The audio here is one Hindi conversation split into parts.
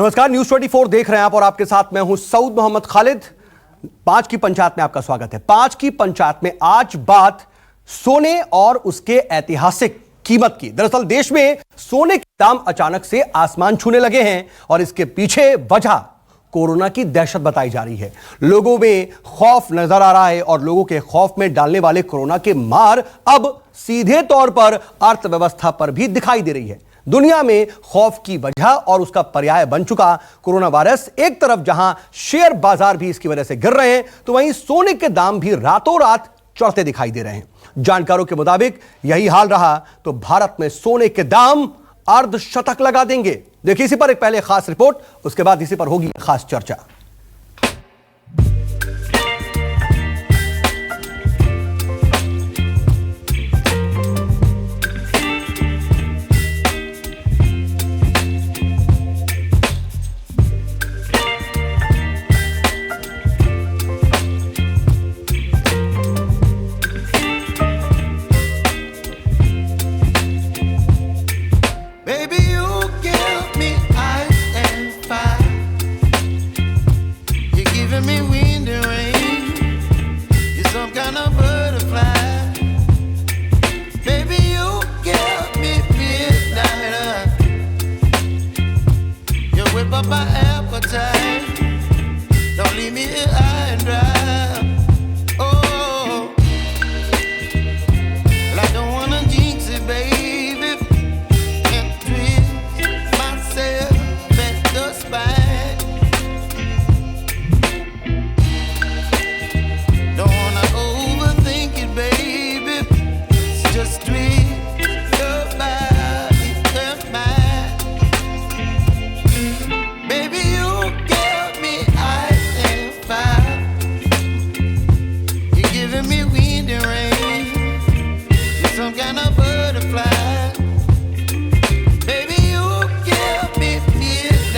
नमस्कार, न्यूज 24 देख रहे हैं आप और आपके साथ मैं हूं सऊद मोहम्मद खालिद। 5 की पंचायत में आपका स्वागत है। 5 की पंचायत में आज बात सोने और उसके ऐतिहासिक कीमत की। दरअसल देश में सोने के दाम अचानक से आसमान छूने लगे हैं और इसके पीछे वजह कोरोना की दहशत बताई जा रही है। लोगों में खौफ नजर आ रहा है और लोगों के खौफ में डालने वाले कोरोना के मार अब सीधे तौर पर अर्थव्यवस्था पर भी दिखाई दे रही है। दुनिया में खौफ की वजह और उसका पर्याय बन चुका कोरोना वायरस। एक तरफ जहां शेयर बाजार भी इसकी वजह से गिर रहे हैं, तो वहीं सोने के दाम भी रातों रात चढ़ते दिखाई दे रहे हैं। जानकारों के मुताबिक यही हाल रहा तो भारत में सोने के दाम अर्धशतक लगा देंगे। देखिए इसी पर एक पहले खास रिपोर्ट, उसके बाद इसी पर होगी खास चर्चा।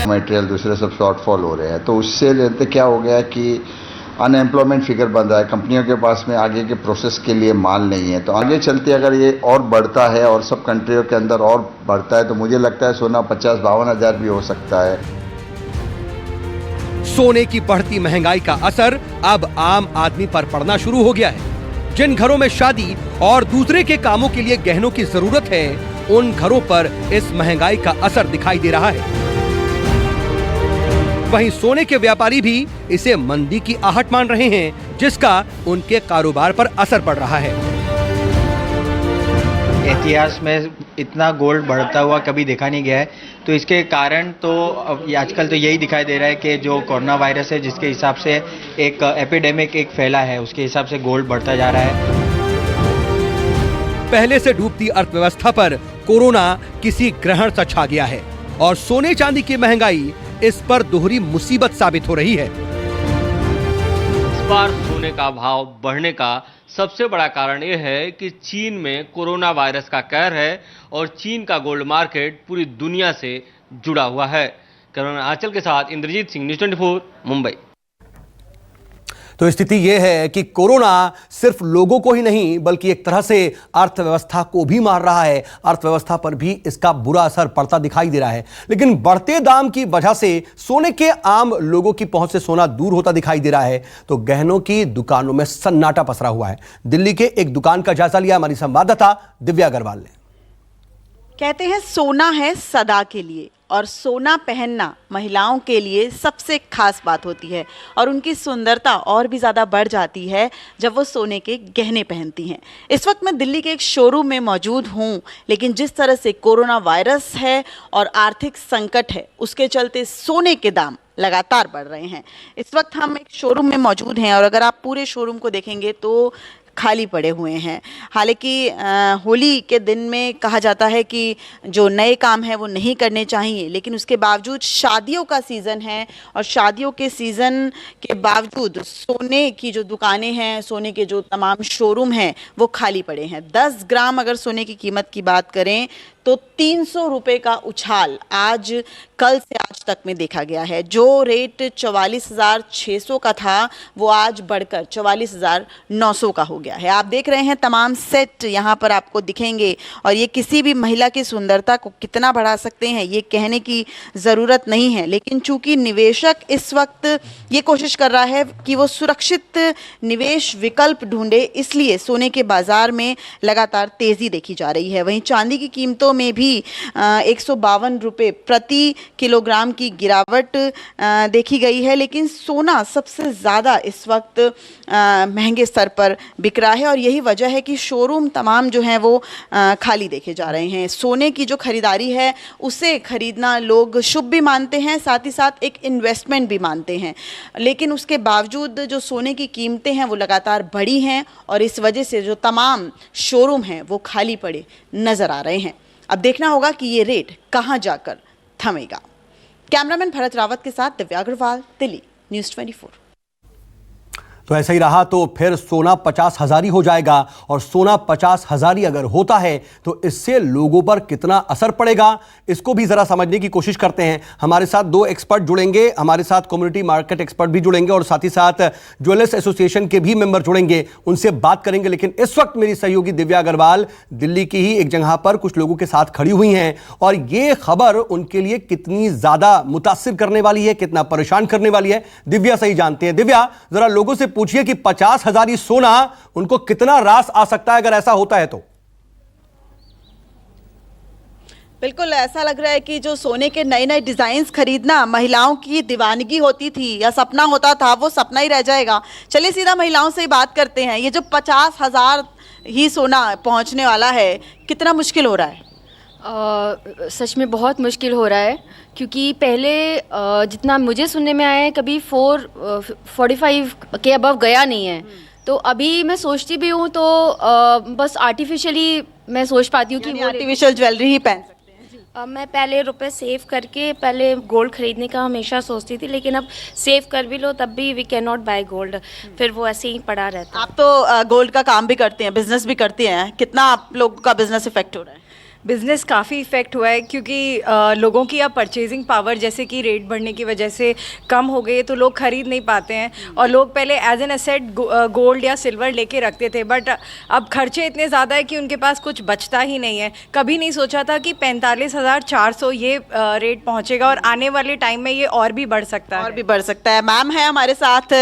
मटेरियल दूसरे सब शॉर्टफॉल हो रहे हैं, तो उससे लेते क्या हो गया कि अनएम्प्लॉयमेंट फिगर बन रहा है। कंपनियों के पास में आगे के प्रोसेस के लिए माल नहीं है, तो आगे चलते अगर ये और बढ़ता है और सब कंट्रियों के अंदर और बढ़ता है तो मुझे लगता है सोना 50-52 हज़ार भी हो सकता है। सोने की बढ़ती महंगाई का असर अब आम आदमी पर पड़ना शुरू हो गया है। जिन घरों में शादी और दूसरे के कामों के लिए गहनों की जरूरत है, उन घरों पर इस महंगाई का असर दिखाई दे रहा है। वहीं सोने के व्यापारी भी इसे मंदी की आहट मान रहे हैं, जिसका उनके कारोबार पर असर पड़ रहा है। इतिहास में इतना गोल्ड बढ़ता हुआ कभी देखा नहीं गया है, तो इसके कारण तो आजकल तो यही दिखाई दे रहा है कि जो कोरोना वायरस है, जिसके हिसाब से एक एपिडेमिक एक फैला है, उसके हिसाब से गोल्ड बढ़ता जा रहा है। पहले से डूबती अर्थव्यवस्था पर कोरोना किसी ग्रहण सा छा गया है और सोने चांदी की महंगाई इस पर दोहरी मुसीबत साबित हो रही है। इस बार सोने का भाव बढ़ने का सबसे बड़ा कारण यह है कि चीन में कोरोना वायरस का कहर है और चीन का गोल्ड मार्केट पूरी दुनिया से जुड़ा हुआ है। करण आंचल के साथ इंद्रजीत सिंह, न्यूज 24 मुंबई। तो स्थिति यह है कि कोरोना सिर्फ लोगों को ही नहीं बल्कि एक तरह से अर्थव्यवस्था को भी मार रहा है। अर्थव्यवस्था पर भी इसका बुरा असर पड़ता दिखाई दे रहा है। लेकिन बढ़ते दाम की वजह से सोने के आम लोगों की पहुंच से सोना दूर होता दिखाई दे रहा है, तो गहनों की दुकानों में सन्नाटा पसरा हुआ है। दिल्ली के एक दुकान का जायजा लिया हमारी संवाददाता दिव्या अग्रवाल ने। कहते हैं सोना है सदा के लिए, और सोना पहनना महिलाओं के लिए सबसे खास बात होती है और उनकी सुंदरता और भी ज़्यादा बढ़ जाती है जब वो सोने के गहने पहनती हैं। इस वक्त मैं दिल्ली के एक शोरूम में मौजूद हूँ, लेकिन जिस तरह से कोरोना वायरस है और आर्थिक संकट है, उसके चलते सोने के दाम लगातार बढ़ रहे हैं। इस वक्त हम एक शोरूम में मौजूद हैं और अगर आप पूरे शोरूम को देखेंगे तो खाली पड़े हुए हैं। हालांकि होली के दिन में कहा जाता है कि जो नए काम है वो नहीं करने चाहिए, लेकिन उसके बावजूद शादियों का सीज़न है और शादियों के सीज़न के बावजूद सोने की जो दुकानें हैं, सोने के जो तमाम शोरूम हैं वो खाली पड़े हैं। 10 ग्राम अगर सोने की कीमत की बात करें तो 300 रुपए का उछाल आज कल से आज तक में देखा गया है। जो रेट 44,600 का था वो आज बढ़कर 44,900 का हो गया है। आप देख रहे हैं तमाम सेट यहाँ पर आपको दिखेंगे और ये किसी भी महिला की सुंदरता को कितना बढ़ा सकते हैं ये कहने की ज़रूरत नहीं है, लेकिन चूंकि निवेशक इस वक्त ये कोशिश कर रहा है कि वो सुरक्षित निवेश विकल्प ढूंढे, इसलिए सोने के बाजार में लगातार तेज़ी देखी जा रही है। वहीं चांदी की कीमतों में भी 152 रुपये प्रति किलोग्राम की गिरावट देखी गई है, लेकिन सोना सबसे ज़्यादा इस वक्त महंगे स्तर पर बिक रहा है और यही वजह है कि शोरूम तमाम जो हैं वो खाली देखे जा रहे हैं। सोने की जो खरीदारी है उसे खरीदना लोग शुभ भी मानते हैं, साथ ही साथ एक इन्वेस्टमेंट भी मानते हैं, लेकिन उसके बावजूद जो सोने की कीमतें हैं वो लगातार बढ़ी हैं और इस वजह से जो तमाम शोरूम हैं वो खाली पड़े नज़र आ रहे हैं। अब देखना होगा कि ये रेट कहां जाकर थमेगा। कैमरामैन भरत रावत के साथ दिव्या अग्रवाल, दिल्ली, न्यूज़ 24। तो ऐसा ही रहा तो फिर सोना 50,000 ही हो जाएगा और सोना 50,000 ही अगर होता है तो इससे लोगों पर कितना असर पड़ेगा इसको भी जरा समझने की कोशिश करते हैं। हमारे साथ दो एक्सपर्ट जुड़ेंगे, हमारे साथ कम्युनिटी मार्केट एक्सपर्ट भी जुड़ेंगे और साथ ही साथ ज्वेलर्स एसोसिएशन के भी मेंबर जुड़ेंगे, उनसे बात करेंगे। लेकिन इस वक्त मेरी सहयोगी दिव्या अग्रवाल दिल्ली की ही एक जगह पर कुछ लोगों के साथ खड़ी हुई हैं और ये खबर उनके लिए कितनी ज्यादा मुतासिर करने वाली है, कितना परेशान करने वाली है, दिव्या सही जानते हैं। दिव्या, जरा लोगों से पूछिए कि 50,000 ही सोना उनको कितना रास आ सकता है अगर ऐसा होता है तो। बिल्कुल ऐसा लग रहा है कि जो सोने के नए नए डिजाइन्स खरीदना महिलाओं की दीवानगी होती थी या सपना होता था वो सपना ही रह जाएगा। चलिए सीधा महिलाओं से ही बात करते हैं। ये जो 50,000 ही सोना पहुंचने वाला है, कितना मुश्किल हो रहा है? सच में बहुत मुश्किल हो रहा है, क्योंकि पहले जितना मुझे सुनने में आया है कभी 445 के अबव गया नहीं है। तो अभी मैं सोचती भी हूँ तो बस आर्टिफिशियली मैं सोच पाती हूँ कि वो आर्टिफिशियल ज्वेलरी ही पहन सकते हैं। मैं पहले रुपए सेव करके पहले गोल्ड खरीदने का हमेशा सोचती थी, लेकिन अब सेव कर भी लो तब भी we can not buy gold, फिर वो ऐसे ही पड़ा रहता है। आप तो गोल्ड का काम भी करते हैं, बिजनेस भी करते हैं, कितना आप लोगों का बिजनेस इफेक्ट हो रहा है? बिज़नेस काफ़ी इफ़ेक्ट हुआ है, क्योंकि लोगों की अब परचेजिंग पावर जैसे कि रेट बढ़ने की वजह से कम हो गई है, तो लोग ख़रीद नहीं पाते हैं। और लोग पहले एज एन एसेट गोल्ड या सिल्वर लेके रखते थे, बट अब खर्चे इतने ज़्यादा है कि उनके पास कुछ बचता ही नहीं है। कभी नहीं सोचा था कि 45,400 ये रेट पहुँचेगा और आने वाले टाइम में ये और भी बढ़ सकता है। और भी बढ़ सकता है। मैम है हमारे साथ,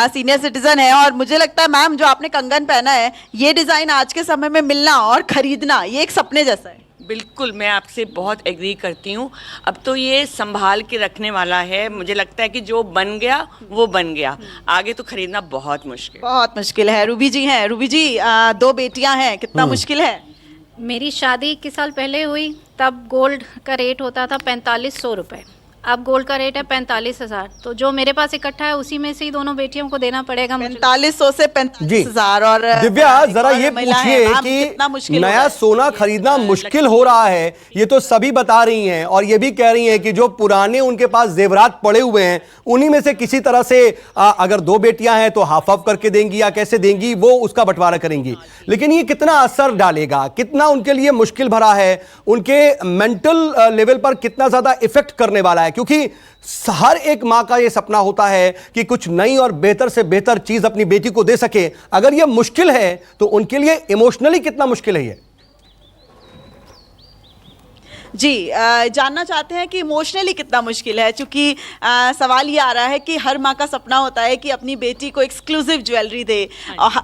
सीनियर सिटीजन है, और मुझे लगता है मैम जो आपने कंगन पहना है ये डिज़ाइन आज के समय में मिलना और ख़रीदना ये एक सपने जैसा है। बिल्कुल, मैं आपसे बहुत एग्री करती हूँ। अब तो ये संभाल के रखने वाला है। मुझे लगता है कि जो बन गया वो बन गया, आगे तो खरीदना बहुत मुश्किल है। रूबी जी हैं। रूबी जी, 2 बेटियां हैं, कितना मुश्किल है? मेरी शादी 21 साल पहले हुई, तब गोल्ड का रेट होता था 4500 रुपये, अब गोल्ड का रेट है 45,000। तो जो मेरे पास इकट्ठा है उसी में से ही दोनों बेटियों को देना पड़ेगा। 4500 से 45,000। और दिव्या, जरा ये पूछिए कि नया सोना खरीदना मुश्किल हो रहा है, ये तो सभी बता रही हैं और ये भी कह रही हैं कि जो पुराने उनके पास जेवरात पड़े हुए हैं उन्हीं में से किसी तरह से अगर 2 बेटियां हैं तो हाफ हाफ करके देंगी या कैसे देंगी वो उसका बंटवारा करेंगी। लेकिन ये कितना असर डालेगा, कितना उनके लिए मुश्किल भरा है, उनके मेंटल लेवल पर कितना ज्यादा इफेक्ट करने वाला है? क्योंकि हर एक मां का यह सपना होता है कि कुछ नई और बेहतर से बेहतर चीज अपनी बेटी को दे सके। अगर यह मुश्किल है तो उनके लिए इमोशनली कितना मुश्किल है ये? जी, जानना चाहते हैं कि इमोशनली कितना मुश्किल है, क्योंकि सवाल ये आ रहा है कि हर माँ का सपना होता है कि अपनी बेटी को एक्सक्लूसिव ज्वेलरी दे,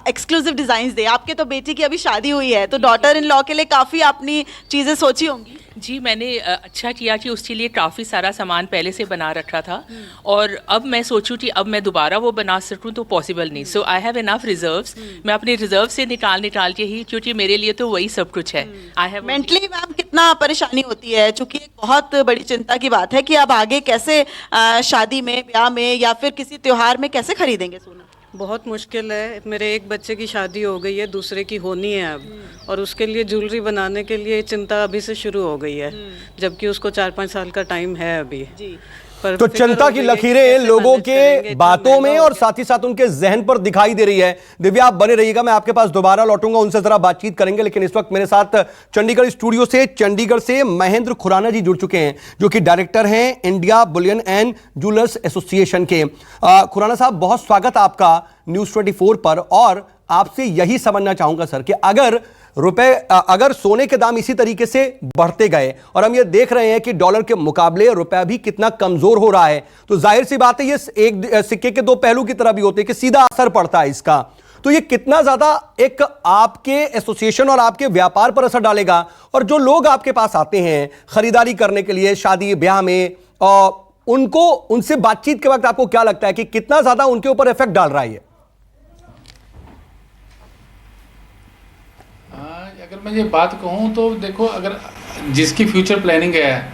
एक्सक्लूसिव डिज़ाइंस दे। आपके तो बेटी की अभी शादी हुई है, तो डॉटर इन लॉ के लिए काफ़ी आपने चीज़ें सोची होंगी। जी, मैंने अच्छा किया कि उसके लिए काफ़ी सारा सामान पहले से बना रखा था और अब मैं सोचूं कि अब मैं दोबारा वो बना सकूं तो पॉसिबल नहीं। सो आई हैव इनफ रिजर्व्स। मैं अपने रिजर्व से निकाल के ही, क्योंकि मेरे लिए तो वही सब कुछ है। आई हैव मेंटली मैम कितना परेशानी होती है, क्योंकि एक बहुत बड़ी चिंता की बात है कि अब आगे कैसे शादी में, ब्याह में या फिर किसी त्योहार में कैसे खरीदेंगे सोना? बहुत मुश्किल है। मेरे एक बच्चे की शादी हो गई है, दूसरे की होनी है अब, और उसके लिए ज्वेलरी बनाने के लिए चिंता अभी से शुरू हो गई है, जबकि उसको 4-5 साल का टाइम है अभी। जी, पर तो फिक्र जनता हो की रही है कि लकीरें कैसे लोगों मैनेज करेंगे, के इतना बातों महंगा में हो और गया। साथ ही साथ उनके जहन पर दिखाई दे रही है। दिव्या, आप बने रहिएगा, मैं आपके पास दोबारा लौटूंगा, उनसे जरा बातचीत करेंगे। लेकिन इस वक्त मेरे साथ चंडीगढ़ स्टूडियो से चंडीगढ़ से महेंद्र खुराना जी जुड़ चुके हैं, जो कि डायरेक्टर हैं India Boolean and jewellers association के। खुराना साहब, बहुत स्वागत आपका न्यूज 24 पर। और आपसे यही समझना चाहूंगा सर कि अगर सोने के दाम इसी तरीके से बढ़ते गए और हम ये देख रहे हैं कि डॉलर के मुकाबले रुपया भी कितना कमजोर हो रहा है, तो जाहिर सी बात है ये एक सिक्के के दो पहलू की तरह भी होते हैं कि सीधा असर पड़ता है इसका। तो ये कितना ज्यादा एक आपके एसोसिएशन और आपके व्यापार पर असर डालेगा, और जो लोग आपके पास आते हैं खरीदारी करने के लिए शादी ब्याह में, उनसे बातचीत के वक्त आपको क्या लगता है कि कितना ज्यादा उनके ऊपर इफेक्ट डाल रहा है ये? अगर मैं ये बात कहूँ तो देखो, अगर जिसकी फ्यूचर प्लानिंग है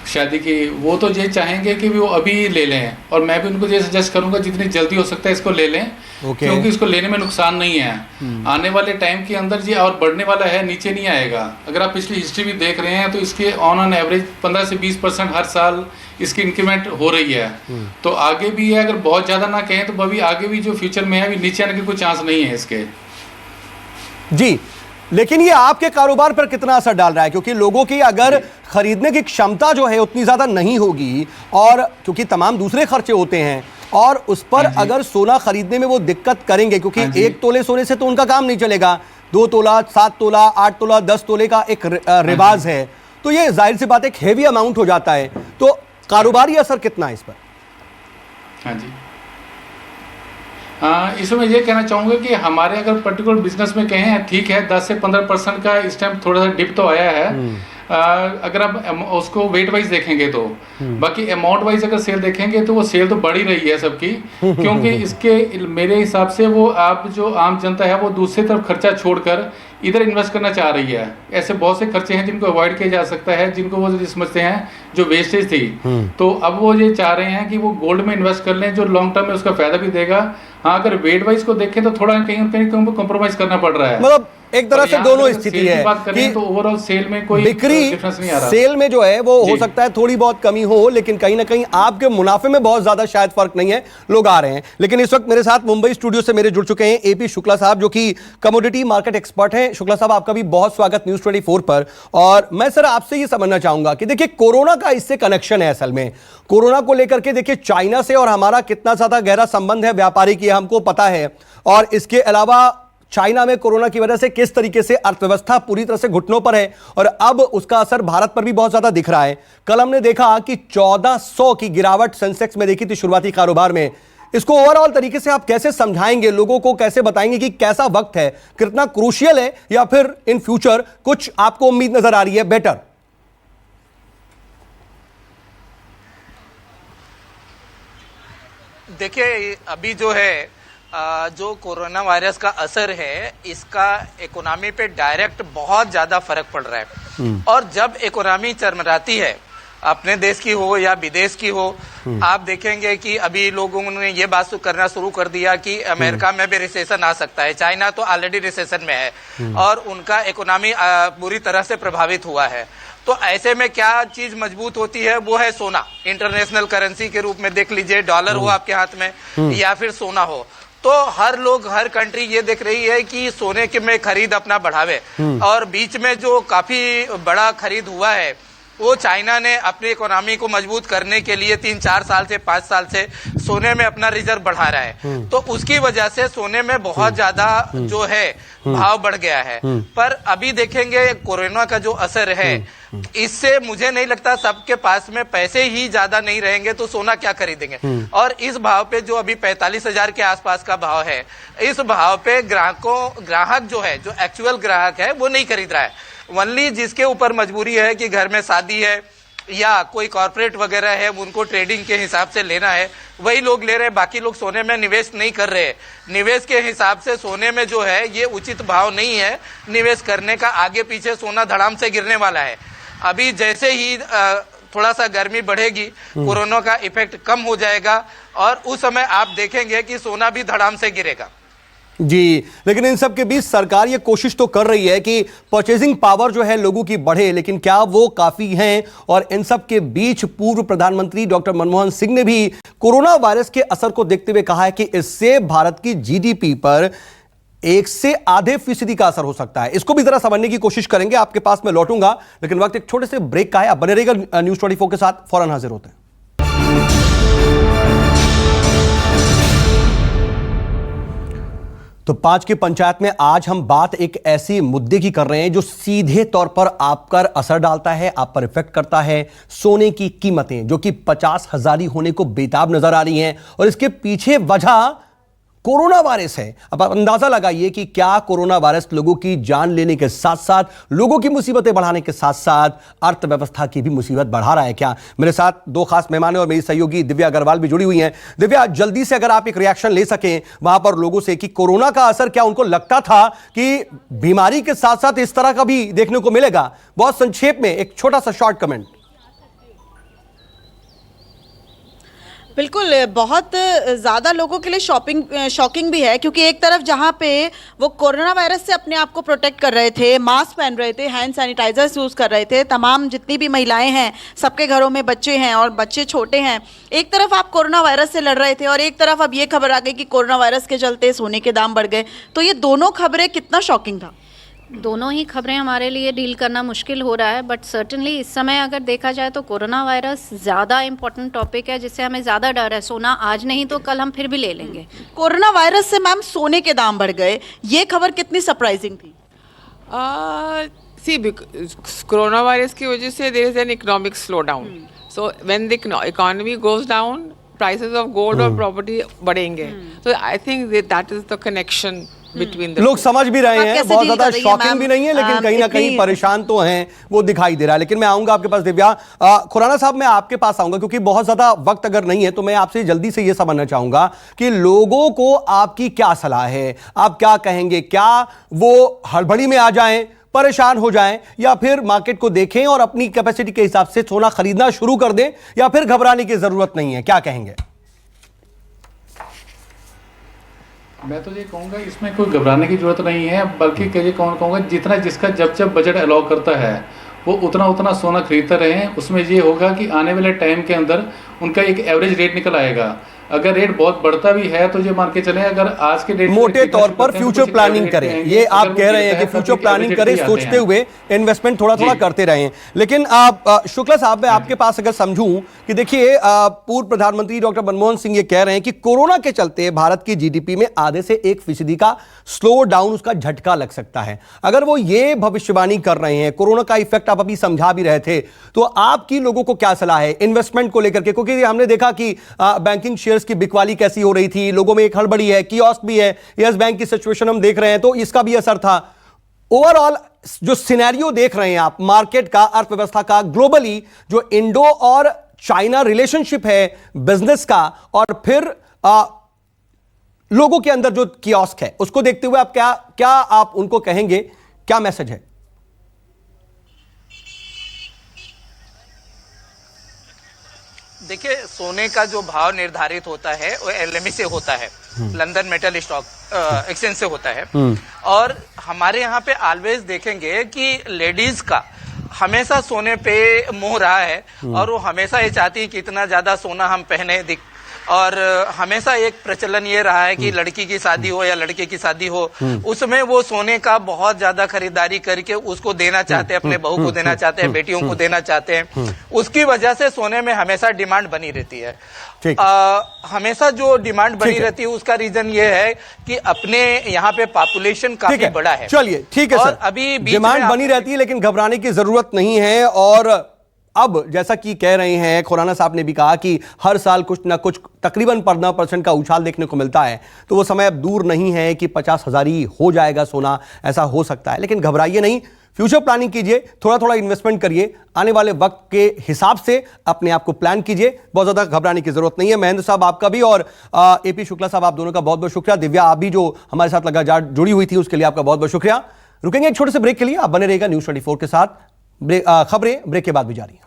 शादी की, वो तो ये चाहेंगे कि वो अभी ले लें, और मैं भी उनको ये सजेस्ट करूंगा जितनी जल्दी हो सकता है इसको ले लें। क्योंकि इसको लेने में नुकसान नहीं है। आने वाले टाइम के अंदर ये और बढ़ने वाला है, नीचे नहीं आएगा। अगर आप पिछली हिस्ट्री भी देख रहे हैं तो इसके ऑन एवरेज 15 से 20% हर साल इसकी इंक्रीमेंट हो रही है। तो आगे भी है, अगर बहुत ज़्यादा ना कहें तो अभी आगे भी जो फ्यूचर में है अभी नीचे आने के कोई चांस नहीं है इसके। जी, लेकिन ये आपके कारोबार पर कितना असर डाल रहा है? क्योंकि लोगों की अगर खरीदने की क्षमता जो है उतनी ज्यादा नहीं होगी, और क्योंकि तमाम दूसरे खर्चे होते हैं, और उस पर अगर सोना खरीदने में वो दिक्कत करेंगे, क्योंकि 1 तोले सोने से तो उनका काम नहीं चलेगा। 2 तोला, 7 तोला, 8 तोला, 10 तोले का एक रिवाज है, तो ये जाहिर सी बात एक हेवी अमाउंट हो जाता है। तो कारोबारी असर कितना है इस पर? हाँ जी, इसमें मैं ये कहना चाहूँगा कि हमारे अगर पर्टिकुलर बिजनेस में कहें, ठीक है 10 से 15% का इस टाइम थोड़ा सा डिप तो आया है। अगर आप उसको वेट वाइज देखेंगे तो, बाकी अमाउंट वाइज अगर सेल देखेंगे तो वो सेल तो बढ़ ही रही है सबकी। क्योंकि इसके मेरे हिसाब से वो आप जो आम जनता है वो दूसरी तरफ खर्चा छोड़कर इधर इन्वेस्ट करना चाह रही है। ऐसे बहुत से खर्चे हैं जिनको अवॉइड किया जा सकता है, जिनको वो समझते हैं जो वेस्टेज थी, तो अब वो ये चाह रहे हैं कि वो गोल्ड में इन्वेस्ट कर लें, जो लॉन्ग टर्म में उसका फायदा भी देगा। हाँ, अगर वेट वाइज को देखें तो थोड़ा कहीं कॉम्प्रोमाइज करना पड़ रहा है। मतलब एक तरह से दोनों स्थिति है कि तो ओवरऑल सेल में कोई बिक्री डिफरेंस नहीं आ रहा। सेल में जो है वो हो सकता है थोड़ी बहुत कमी हो, लेकिन कहीं ना कहीं आपके मुनाफे में बहुत ज्यादा शायद फर्क नहीं है, लोग आ रहे हैं। लेकिन इस वक्त मेरे साथ मुंबई स्टूडियो से मेरे जुड़ चुके हैं एपी शुक्ला साहब, जो कि कमोडिटी मार्केट एक्सपर्ट हैं। शुक्ला साहब, आपका भी बहुत स्वागत न्यूज 24 पर। और मैं सर आपसे ये समझना चाहूंगा कि देखिए कोरोना का इससे कनेक्शन है। असल में कोरोना को लेकर के देखिए चाइना से और हमारा कितना ज्यादा गहरा संबंध है व्यापारिक, ये हमको पता है। और इसके अलावा चाइना में कोरोना की वजह से किस तरीके से अर्थव्यवस्था पूरी तरह से घुटनों पर है, और अब उसका असर भारत पर भी बहुत ज्यादा दिख रहा है। कल हमने देखा कि 1400 की गिरावट सेंसेक्स में देखी थी शुरुआती कारोबार में। इसको ओवरऑल तरीके से आप कैसे समझाएंगे, लोगों को कैसे बताएंगे कि कैसा वक्त है, कितना क्रूशियल है, या फिर इन फ्यूचर कुछ आपको उम्मीद नजर आ रही है बेटर? देखिए, अभी जो है जो कोरोना वायरस का असर है, इसका इकोनॉमी पे डायरेक्ट बहुत ज्यादा फर्क पड़ रहा है। और जब इकोनॉमी चरमराती है, अपने देश की हो या विदेश की हो, आप देखेंगे कि अभी लोगों ने ये बात करना शुरू कर दिया कि अमेरिका में भी रिसेशन आ सकता है। चाइना तो ऑलरेडी रिसेशन में है और उनका इकोनॉमी बुरी तरह से प्रभावित हुआ है। तो ऐसे में क्या चीज मजबूत होती है, वो है सोना। इंटरनेशनल करेंसी के रूप में देख लीजिए, डॉलर हो आपके हाथ में या फिर सोना हो, तो हर कंट्री ये देख रही है कि सोने के में खरीद अपना बढ़ावे। और बीच में जो काफी बड़ा खरीद हुआ है, वो चाइना ने अपनी इकोनॉमी को मजबूत करने के लिए 3-4 साल से 5 साल से सोने में अपना रिजर्व बढ़ा रहा है। तो उसकी वजह से सोने में बहुत ज्यादा जो है भाव बढ़ गया है। पर अभी देखेंगे कोरोना का जो असर है, इससे मुझे नहीं लगता, सबके पास में पैसे ही ज्यादा नहीं रहेंगे तो सोना क्या खरीदेंगे। और इस भाव पे जो अभी 45,000 के आसपास का भाव है, इस भाव पे ग्राहक जो है, जो एक्चुअल ग्राहक है, वो नहीं खरीद रहा है। ओनली जिसके ऊपर मजबूरी है कि घर में शादी है या कोई कॉर्पोरेट वगैरह है, उनको ट्रेडिंग के हिसाब से लेना है, वही लोग ले रहे हैं। बाकी लोग सोने में निवेश नहीं कर रहे। निवेश के हिसाब से सोने में जो है ये उचित भाव नहीं है निवेश करने का। आगे पीछे सोना धड़ाम से गिरने वाला है। अभी जैसे ही थोड़ा सा गर्मी बढ़ेगी, कोरोना का इफेक्ट कम हो जाएगा और उस समय आप देखेंगे कि सोना भी धड़ाम से गिरेगा। जी, लेकिन इन सब के बीच सरकार ये कोशिश तो कर रही है कि परचेजिंग पावर जो है लोगों की बढ़े, लेकिन क्या वो काफी है? और इन सब के बीच पूर्व प्रधानमंत्री डॉक्टर मनमोहन सिंह ने भी कोरोना वायरस के असर को देखते हुए कहा है कि इससे भारत की जीडीपी पर 1 से आधे फीसदी का असर हो सकता है। इसको भी जरा समझने की कोशिश करेंगे, आपके पास मैं लौटूंगा, लेकिन वक्त एक छोटे से ब्रेक का है। आप बने रहिएगा न्यूज़ 24 के साथ, फौरन हाजिर होते हैं। तो 5 की पंचायत में आज हम बात एक ऐसी मुद्दे की कर रहे हैं जो सीधे तौर पर आप पर असर डालता है, आप पर इफेक्ट करता है। सोने की कीमतें जो कि 50,000 होने को बेताब नजर आ रही हैं, और इसके पीछे वजह कोरोना वायरस है। अब आप अंदाजा लगाइए कि क्या कोरोना वायरस लोगों की जान लेने के साथ साथ, लोगों की मुसीबतें बढ़ाने के साथ साथ अर्थव्यवस्था की भी मुसीबत बढ़ा रहा है क्या? मेरे साथ 2 खास मेहमान और मेरी सहयोगी दिव्या अग्रवाल भी जुड़ी हुई हैं। दिव्या, जल्दी से अगर आप एक रिएक्शन ले सकें वहां पर लोगों से कि कोरोना का असर, क्या उनको लगता था कि बीमारी के साथ साथ इस तरह का भी देखने को मिलेगा? बहुत संक्षेप में एक छोटा सा शॉर्ट कमेंट। बिल्कुल, बहुत ज़्यादा लोगों के लिए शॉकिंग भी है, क्योंकि एक तरफ जहाँ पे वो कोरोना वायरस से अपने आप को प्रोटेक्ट कर रहे थे, मास्क पहन रहे थे, हैंड सैनिटाइजर्स यूज़ कर रहे थे, तमाम जितनी भी महिलाएं हैं सबके घरों में बच्चे हैं और बच्चे छोटे हैं। एक तरफ आप कोरोना वायरस से लड़ रहे थे और एक तरफ अब ये खबर आ गई कि कोरोना वायरस के चलते सोने के दाम बढ़ गए। तो ये दोनों खबरें कितना शॉकिंग था? दोनों ही खबरें हमारे लिए डील करना मुश्किल हो रहा है, बट सर्टेनली इस समय अगर देखा जाए तो कोरोना वायरस ज़्यादा इम्पोर्टेंट टॉपिक है, जिससे हमें ज़्यादा डर है। सोना आज नहीं तो कल हम फिर भी ले लेंगे। कोरोना वायरस से मैम सोने के दाम बढ़ गए, ये खबर कितनी सरप्राइजिंग थी? सी कोरोना वायरस की वजह से there is an economic slow down, so when the economy goes down, prices of gold और प्रॉपर्टी बढ़ेंगे। तो I think that is the connection between the लोग समझ भी रहे हैं, बहुत ज्यादा शॉकिंग भी नहीं है, लेकिन कहीं ना कहीं परेशान तो हैं, वो दिखाई दे रहा है। लेकिन मैं आऊंगा आपके पास दिव्या। खुराना साहब, मैं आपके पास आऊंगा क्योंकि बहुत ज्यादा वक्त अगर नहीं है तो मैं आपसे जल्दी से ये समझना चाहूंगा कि लोगों को आपकी क्या सलाह है, आप क्या कहेंगे? क्या वो हड़बड़ी में आ जाएं, परेशान हो जाएं, या फिर मार्केट को देखें और अपनी कैपेसिटी के हिसाब से सोना खरीदना शुरू कर दें, या फिर घबराने की जरूरत नहीं है? क्या कहेंगे? मैं तो ये कहूँगा इसमें कोई घबराने की जरूरत नहीं है, बल्कि ये कहूँगा जितना जिसका जब जब बजट अलाउ करता है वो उतना उतना सोना खरीदते रहे। उसमें ये होगा कि आने वाले टाइम के अंदर उनका एक एवरेज रेट निकल आएगा। अगर रेट बहुत बढ़ता भी है तो ये मान के चलें, अगर आज के डेट मोटे तौर पर फ्यूचर प्लानिंग करें, ये आप कह रहे हैं कि फ्यूचर प्लानिंग करें, सोचते हुए इन्वेस्टमेंट थोड़ा थोड़ा करते रहें। लेकिन आप शुक्ला साहब, मैं आपके पास अगर समझूं कि देखिए, पूर्व प्रधानमंत्री डॉक्टर मनमोहन सिंह ये कह रहे हैं कि कोरोना के चलते भारत की जीडीपी में आधे से 1% का स्लो डाउन, उसका झटका लग सकता है। अगर वो ये भविष्यवाणी कर रहे हैं, कोरोना का इफेक्ट आप अभी समझा भी रहे थे, तो आपकी लोगों को क्या सलाह है इन्वेस्टमेंट को लेकर के? क्योंकि हमने देखा कि बैंकिंग शेयर्स की बिकवाली कैसी हो रही थी, लोगों में एक हड़बड़ी है, कियोस्क भी है, यस बैंक की सिचुएशन हम देख रहे हैं, तो इसका भी असर था। ओवरऑल जो सिनेरियो देख रहे हैं आप मार्केट का, अर्थव्यवस्था का, ग्लोबली जो इंडो और चाइना रिलेशनशिप है बिजनेस का, और फिर लोगों के अंदर जो कियोस्क है, उसको देखते हुए आप क्या आप उनको कहेंगे? क्या मैसेज है? देखिए, सोने का जो भाव निर्धारित होता है वो एलएमई से होता है, लंदन मेटल स्टॉक एक्सचेंज से होता है। और हमारे यहाँ पे ऑलवेज देखेंगे कि लेडीज का हमेशा सोने पे मोह रहा है, और वो हमेशा ये चाहती है कि इतना ज्यादा सोना हम पहने। और हमेशा एक प्रचलन ये रहा है कि लड़की की शादी हो या लड़के की शादी हो, उसमें वो सोने का बहुत ज्यादा खरीदारी करके उसको देना चाहते हैं, अपने बहू को देना चाहते हैं, बेटियों को देना चाहते हैं। उसकी वजह से सोने में हमेशा डिमांड बनी रहती है। हमेशा जो डिमांड बनी रहती है उसका रीजन ये है कि अपने यहाँ पे पॉपुलेशन काफी बड़ा है। चलिए, ठीक है सर, अभी डिमांड बनी रहती है, लेकिन घबराने की जरूरत नहीं है। और अब जैसा कि कह रहे हैं, खुराना साहब ने भी कहा कि हर साल कुछ ना कुछ तकरीबन 15% का उछाल देखने को मिलता है, तो वो समय अब दूर नहीं है कि 50,000 ही हो जाएगा सोना, ऐसा हो सकता है। लेकिन घबराइए नहीं, फ्यूचर प्लानिंग कीजिए, थोड़ा थोड़ा इन्वेस्टमेंट करिए, आने वाले वक्त के हिसाब से अपने आप को प्लान कीजिए, बहुत ज्यादा घबराने की जरूरत नहीं है। महेंद्र साहब आपका भी, और एपी शुक्ला साहब आप दोनों का बहुत बहुत शुक्रिया। दिव्या आप भी जो हमारे साथ लगा जुड़ी हुई थी, उसके लिए आपका बहुत बहुत शुक्रिया। रुकेंगे एक छोटे से ब्रेक के लिए, आप बने रहेगा न्यूज़ 24 के साथ। खबरें ब्रेक के बाद भी जारी है।